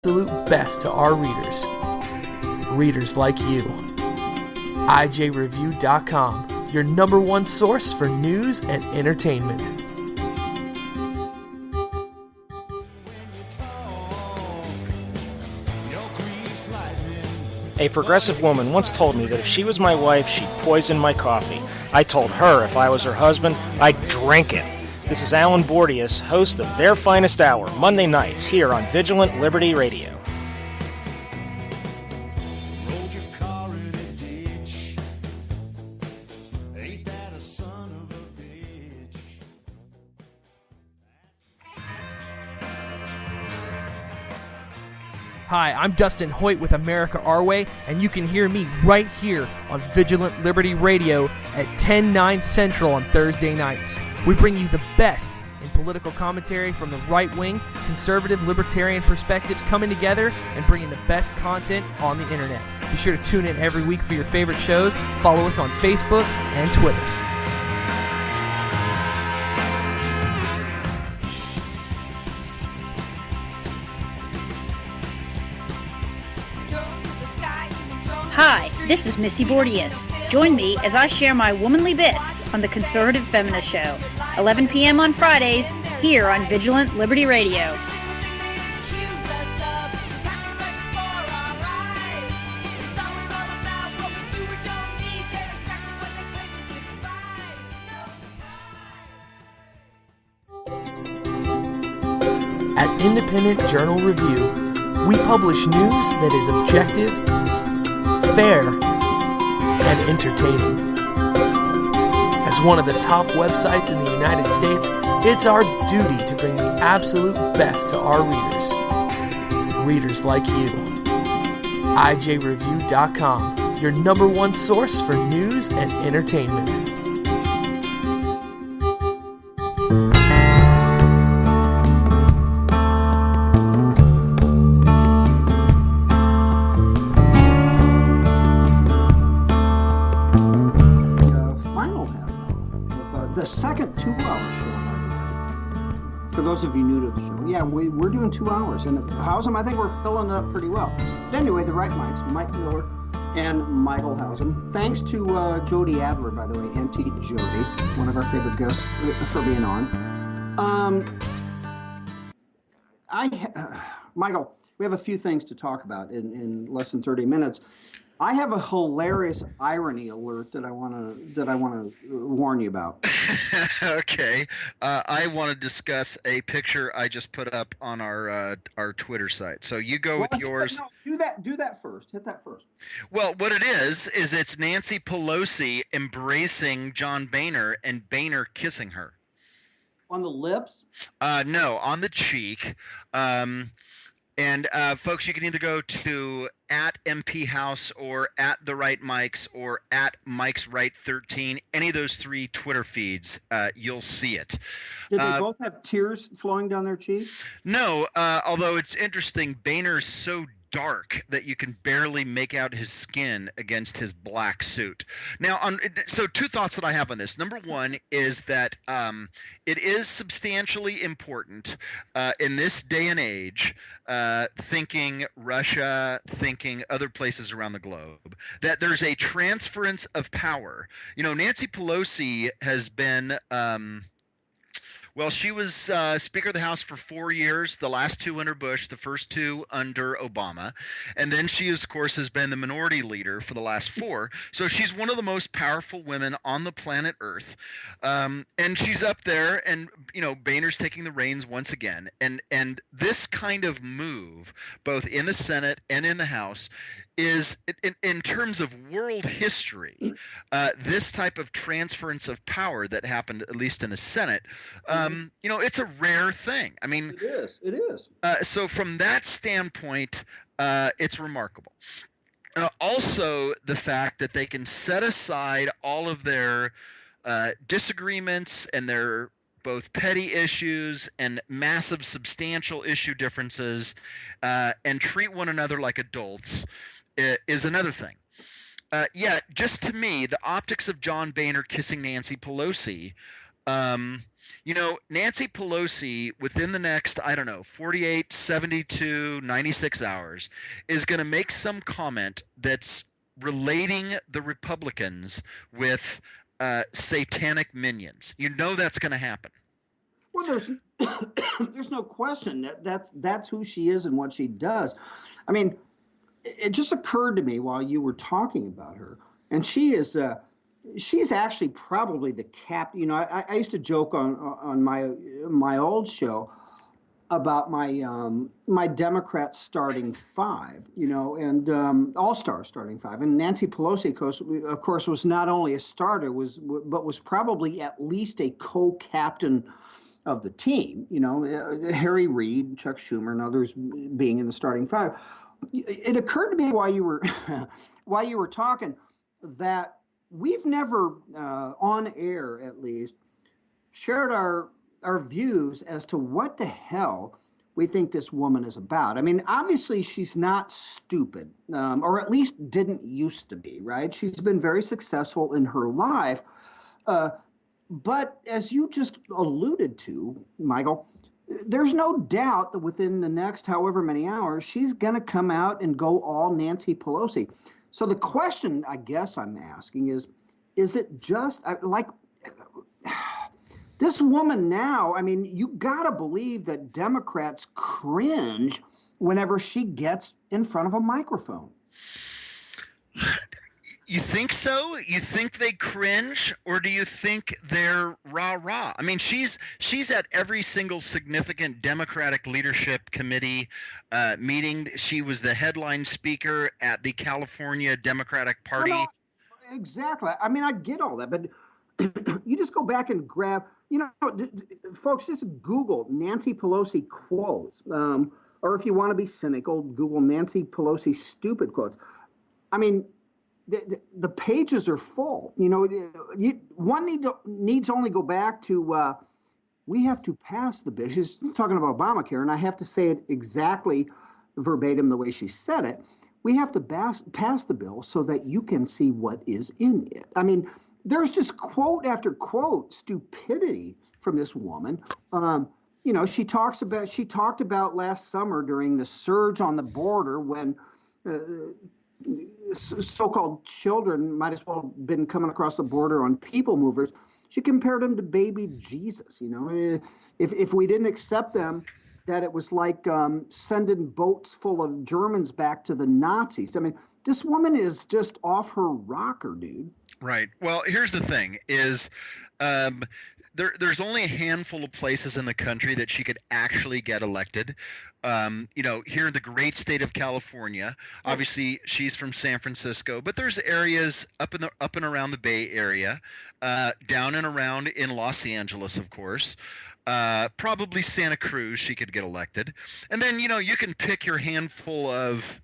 absolute best to our readers. Readers like you. IJReview.com, your number one source for news and entertainment. A progressive woman once told me that if she was my wife, she'd poison my coffee. I told her if I was her husband, I'd drink it. This is Alan Bordius, host of Their Finest Hour, Monday nights here on Vigilant Liberty Radio. Hi, I'm Dustin Hoyt with America Our Way, and you can hear me right here on Vigilant Liberty Radio at 10/9 Central on Thursday nights. We bring you the best in political commentary from the right-wing, conservative, libertarian perspectives coming together and bringing the best content on the internet. Be sure to tune in every week for your favorite shows. Follow us on Facebook and Twitter. Hi, this is Missy Bordius. Join me as I share my womanly bits on the Conservative Feminist Show, 11 p.m. on Fridays, here on Vigilant Liberty Radio. At Independent Journal Review, we publish news that is objective, fair, and entertaining. As one of the top websites in the United States, it's our duty to bring the absolute best to our readers. Readers like you. IJReview.com, your number one source for news and entertainment. The second 2 hour show. For those of you new to the show, yeah, we're doing 2 hours, and Hausum, I think we're filling it up pretty well. But anyway, the right mics, Mike Miller and Michael Hausum. Thanks to Jody Adler, by the way, Auntie Jody, one of our favorite guests for being on. Michael, we have a few things to talk about in less than 30 minutes. I have a hilarious irony alert that I want to warn you about. Okay, I want to discuss a picture I just put up on our Twitter site. So you go with yours. No, do that first. Hit that first. Well, what it is it's Nancy Pelosi embracing John Boehner and Boehner kissing her. On the lips? No, on the cheek. And folks, you can either go to @MP House or @The Right Mics or @Mics Right 13. Any of those three Twitter feeds, you'll see it. Did they both have tears flowing down their cheeks? No, although it's interesting, Boehner's so dark that you can barely make out his skin against his black suit. Now, so two thoughts that I have on this. Number one is that it is substantially important in this day and age, thinking Russia, thinking other places around the globe, that there's a transference of power. You know, Nancy Pelosi has been well, she was Speaker of the House for 4 years, the last two under Bush, the first two under Obama. And then she, of course, has been the minority leader for the last 4. So she's one of the most powerful women on the planet Earth. And she's up there, and, you know, Boehner's taking the reins once again. And this kind of move, both in the Senate and in the House, is, in terms of world history, this type of transference of power that happened, at least in the Senate, you know, it's a rare thing. I mean, it is. So from that standpoint, it's remarkable. Also, the fact that they can set aside all of their disagreements and their both petty issues and massive substantial issue differences and treat one another like adults is another thing. Yeah, just to me, the optics of John Boehner kissing Nancy Pelosi Nancy Pelosi, within the next, I don't know, 48, 72, 96 hours, is going to make some comment that's relating the Republicans with satanic minions. That's going to happen. Well, there's there's no question that's who she is and what she does. I mean, it just occurred to me while you were talking about her, and she's actually probably the cap. I used to joke on my old show about my Democrats starting five, and all star starting five, and Nancy Pelosi, of course, was not only a starter, but was probably at least a co-captain of the team. Harry Reid, Chuck Schumer, and others being in the starting five. It occurred to me while you were while you were talking that we've never, on air at least, shared our views as to what the hell we think this woman is about. I mean, obviously she's not stupid, or at least didn't used to be, right? She's been very successful in her life. But as you just alluded to, Michael, there's no doubt that within the next however many hours, she's going to come out and go all Nancy Pelosi. So the question I guess I'm asking is it just like this woman now? I mean, you got to believe that Democrats cringe whenever she gets in front of a microphone. You think so? You think they cringe, or do you think they're rah-rah? I mean, she's at every single significant Democratic leadership committee meeting. She was the headline speaker at the California Democratic Party. No, exactly. I mean, I get all that, but you just go back and grab, folks, just Google Nancy Pelosi quotes, or if you want to be cynical, Google Nancy Pelosi stupid quotes. I mean, the pages are full. One needs only go back to we have to pass the bill. She's talking about Obamacare, and I have to say it exactly verbatim the way she said it. We have to pass the bill so that you can see what is in it. I mean, there's just quote after quote stupidity from this woman. She talked about last summer during the surge on the border when so-called children might as well have been coming across the border on people movers. She compared them to baby Jesus. If we didn't accept them, that it was like sending boats full of Germans back to the Nazis. I mean, this woman is just off her rocker, dude. Right. Well, here's the thing is there's only a handful of places in the country that she could actually get elected. Here in the great state of California, obviously she's from San Francisco, but there's areas up and around the Bay Area, down and around in Los Angeles, of course. Probably Santa Cruz, she could get elected. And then, you can pick your handful of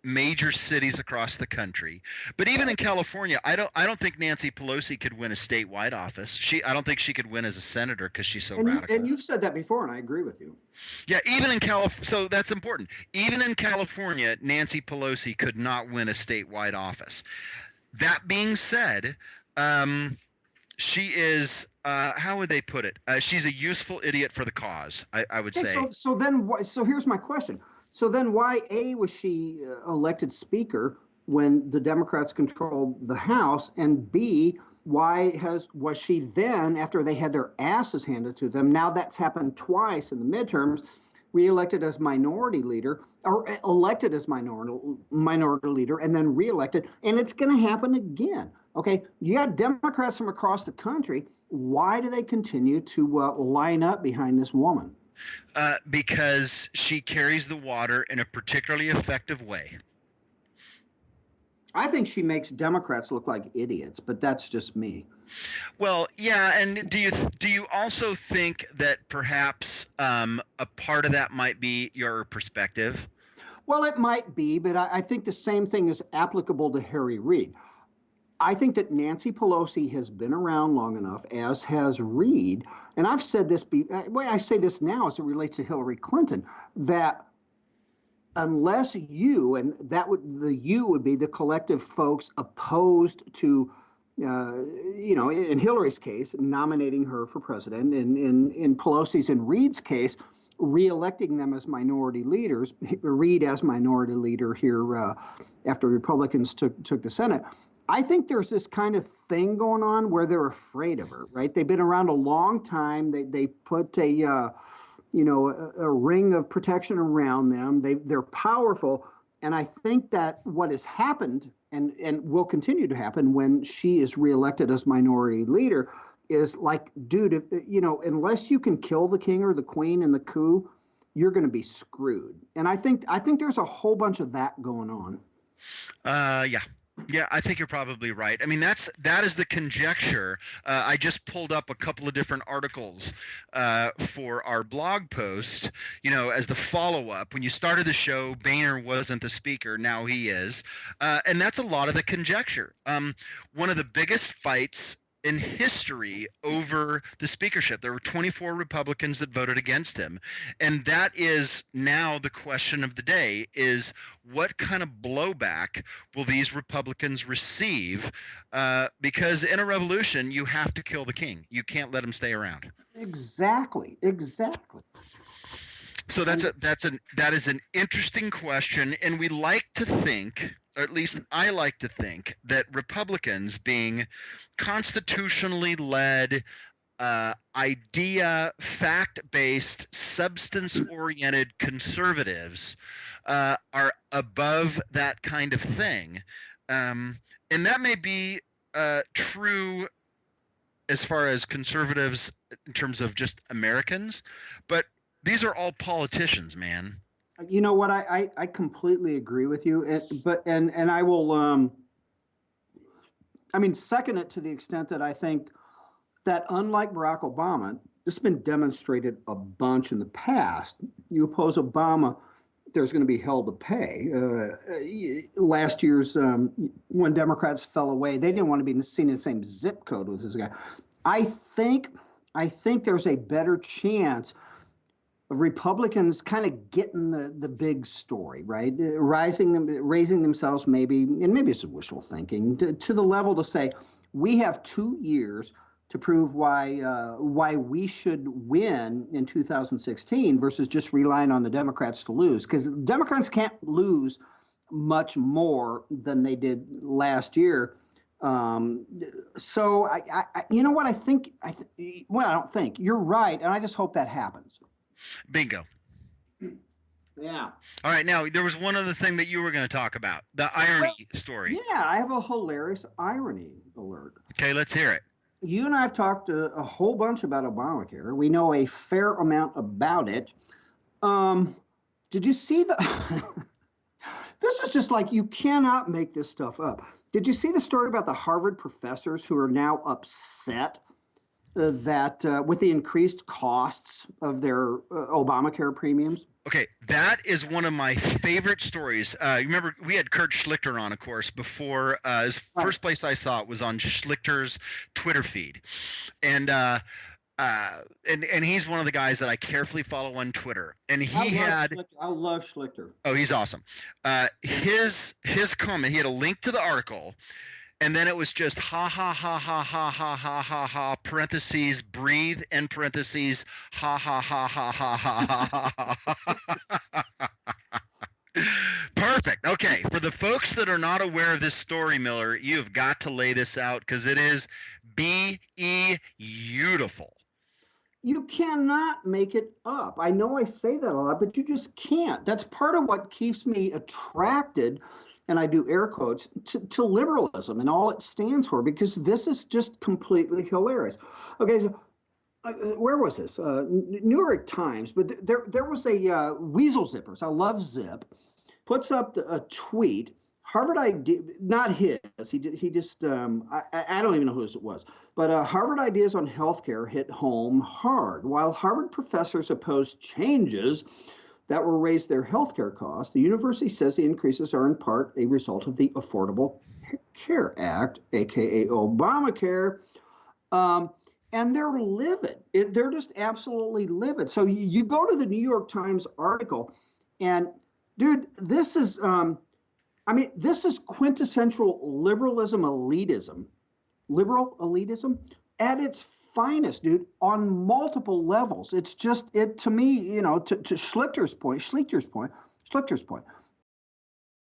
major cities across the country. But even in California, I don't think Nancy Pelosi could win a statewide office. I don't think she could win as a senator because she's so radical. And you've said that before, and I agree with you. Yeah, even in California, so that's important. Even in California, Nancy Pelosi could not win a statewide office. That being said, she is, how would they put it? She's a useful idiot for the cause, I would say. So here's my question. So then why, A, was she elected speaker when the Democrats controlled the House, and B, why was she then, after they had their asses handed to them, now that's happened twice in the midterms, reelected as minority leader, or elected as minority leader, and then reelected, and it's going to happen again. Okay, you got Democrats from across the country. Why do they continue to line up behind this woman? Because she carries the water in a particularly effective way. I think she makes Democrats look like idiots, but that's just me. Well, yeah, and do you also think that perhaps a part of that might be your perspective? Well, it might be, but I think the same thing is applicable to Harry Reid. I think that Nancy Pelosi has been around long enough, as has Reid, and I've said this, I say this now as it relates to Hillary Clinton, that unless you, and the you would be the collective folks opposed to in Hillary's case, nominating her for president, and in Pelosi's and Reid's case, reelecting them as minority leaders, Reid as minority leader here after Republicans took the Senate. I think there's this kind of thing going on where they're afraid of her, right? They've been around a long time. They put a ring of protection around them. They're powerful. And I think that what has happened and will continue to happen when she is reelected as minority leader is like, dude, unless you can kill the king or the queen in the coup, you're going to be screwed. And I think there's a whole bunch of that going on. Yeah, I think you're probably right. I mean, that is the conjecture. I just pulled up a couple of different articles for our blog post, as the follow-up. When you started the show, Boehner wasn't the speaker. Now he is. And that's a lot of the conjecture. One of the biggest fights in history over the speakership. There were 24 Republicans that voted against him. And that is now the question of the day, is what kind of blowback will these Republicans receive? Because in a revolution, you have to kill the king. You can't let him stay around. Exactly. So that is an interesting question, and we like to think, or at least I like to think, that Republicans, being constitutionally led, idea, fact-based, substance-oriented conservatives, are above that kind of thing, and that may be true as far as conservatives in terms of just Americans, but these are all politicians, man. You know what? I completely agree with you, and I will. Second it to the extent that I think that unlike Barack Obama, this has been demonstrated a bunch in the past. You oppose Obama, there's going to be hell to pay. Last year's when Democrats fell away, they didn't want to be seen in the same zip code with this guy. I think there's a better chance of Republicans kind of getting the big story, right? Raising themselves maybe, and maybe it's wishful thinking, to the level to say, we have 2 years to prove why we should win in 2016 versus just relying on the Democrats to lose. Because Democrats can't lose much more than they did last year. So you know what I think? I don't think you're right, and I just hope that happens. Bingo. Yeah. All right. Now, there was one other thing that you were going to talk about, the irony story. Yeah, I have a hilarious irony alert. Okay, let's hear it. You and I have talked a whole bunch about Obamacare. We know a fair amount about it. Did you see the... This is just like, you cannot make this stuff up. Did you see the story about the Harvard professors who are now upset that with the increased costs of their Obamacare premiums? Okay, that is one of my favorite stories. You remember we had Kurt Schlichter on, of course, before. His first place I saw it was on Schlichter's Twitter feed, and he's one of the guys that I carefully follow on Twitter. And I love Schlichter. Oh, he's awesome. His comment, he had a link to the article. And then it was just ha ha ha ha ha ha ha ha ha parentheses breathe end parentheses ha ha ha ha ha ha ha ha. Perfect. Okay, for the folks that are not aware of this story, Miller, you've got to lay this out because it is beautiful. You cannot make it up. I know I say that a lot, but you just can't. That's part of what keeps me attracted, and I do air quotes, to liberalism and all it stands for, because this is just completely hilarious. Okay, so where was this? New York Times, but there was a Weasel Zippers. I love Zip. Puts up a tweet. Harvard idea, not his. He just I don't even know whose it was. But Harvard ideas on healthcare hit home hard. While Harvard professors oppose changes that will raise their healthcare costs, the university says the increases are in part a result of the Affordable Care Act, aka Obamacare. And they're livid. They're just absolutely livid. So you go to the New York Times article, and dude, this is this is quintessential liberalism elitism, liberal elitism at its finest, dude, on multiple levels. It's just, it to me, to Schlichter's point,